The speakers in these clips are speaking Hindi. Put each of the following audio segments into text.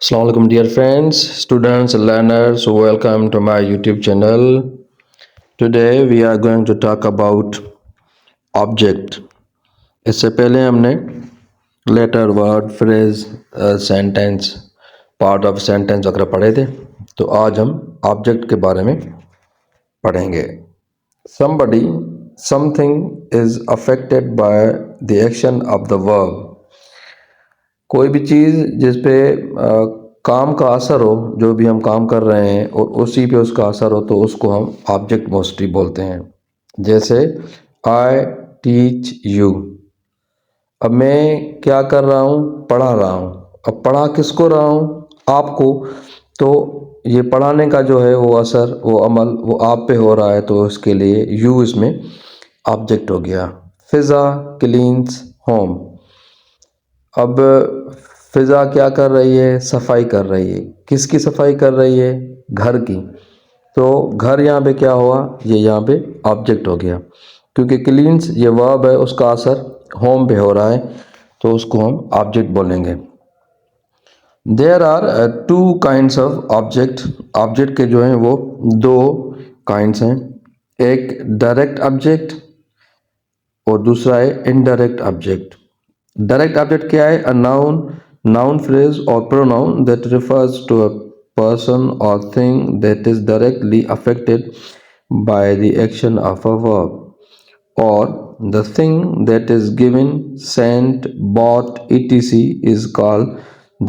Assalamualaikum dear friends, students, learners, welcome to my YouTube channel. Today we are going to talk about object. इससे पहले हमने letter, word, phrase, sentence, part of sentence वगैरह पढ़े थे। तो आज हम ऑब्जेक्ट के बारे में पढ़ेंगे। Somebody, something is affected by the action of the verb. कोई भी चीज़ जिस पे काम का असर हो, जो भी हम काम कर रहे हैं और उसी पे उसका असर हो, तो उसको हम ऑब्जेक्ट मोस्टली बोलते हैं। जैसे आई टीच यू, अब मैं क्या कर रहा हूँ, पढ़ा रहा हूँ। अब पढ़ा किसको रहा हूँ, आपको। तो ये पढ़ाने का जो है वो असर, वो अमल, वो आप पे हो रहा है, तो उसके लिए यू इसमें ऑब्जेक्ट हो गया। फिज़ा क्लीन्स होम, अब फिज़ा क्या कर रही है, सफाई कर रही है। किसकी सफाई कर रही है, घर की। तो घर यहाँ पे क्या हुआ, ये यहाँ पे ऑब्जेक्ट हो गया, क्योंकि क्लीन्स ये वर्ब है, उसका असर होम पे हो रहा है, तो उसको हम ऑब्जेक्ट बोलेंगे। There are two kinds of object. Object के जो हैं वो दो काइंड्स हैं, एक डायरेक्ट ऑब्जेक्ट और दूसरा है इनडायरेक्ट ऑब्जेक्ट। डायरेक्ट ऑब्जेक्ट क्या है, a noun, noun phrase or pronoun that refers to a person or thing that is directly affected by the action of a verb, or the thing that is given, sent, bought, etc. is called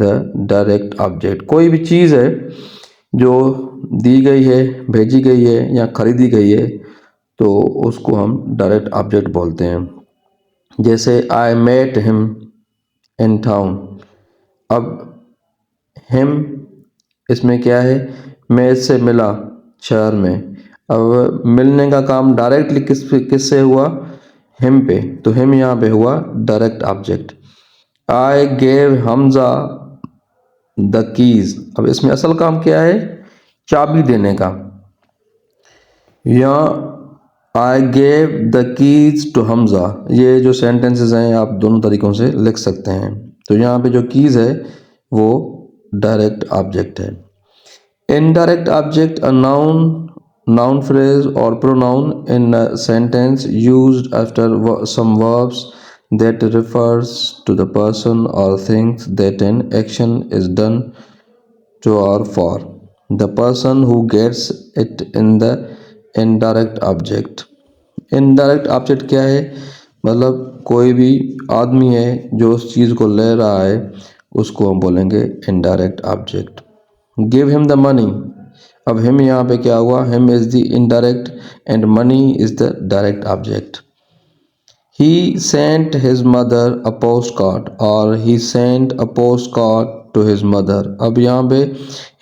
the direct object. कोई भी चीज़ है जो दी गई है, भेजी गई है या खरीदी गई है, तो उसको हम डायरेक्ट ऑब्जेक्ट बोलते हैं। जैसे I met him in town, अब हिम इसमें क्या है, मैं इससे मिला शहर में। अब मिलने का काम डायरेक्टली किससे हुआ, हिम पे, तो हिम यहाँ पे हुआ direct object. I gave Hamza the keys, अब इसमें असल काम क्या है, चाबी देने का। यहाँ I gave the keys to Hamza, ये जो सेंटेंसेस हैं आप दोनों तरीक़ों से लिख सकते हैं। तो यहाँ पे जो कीज है वो डायरेक्ट ऑब्जेक्ट है। Indirect object, a noun, noun phrase or pronoun in a sentence used after some verbs that refers to the person or things that an action is done to or for the person who gets it in the indirect object. Indirect object क्या है, मतलब कोई भी आदमी है जो उस चीज़ को ले रहा है, उसको हम बोलेंगे indirect object. Give him the money, अब हिम यहाँ पे क्या हुआ, him is the indirect and money is the direct object. He sent his mother a post card, और he sent a post card to his mother. अब यहाँ पे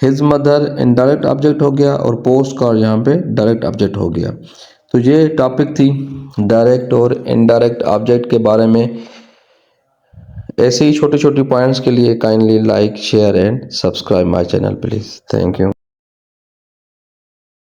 हिज मदर इनडायरेक्ट ऑब्जेक्ट हो गया और पोस्ट कार्ड यहाँ पे डायरेक्ट ऑब्जेक्ट हो गया। तो ये टॉपिक थी डायरेक्ट और इनडायरेक्ट ऑब्जेक्ट के बारे में। ऐसे ही छोटे छोटे पॉइंट्स के लिए kindly like, share and subscribe my channel please. Thank you.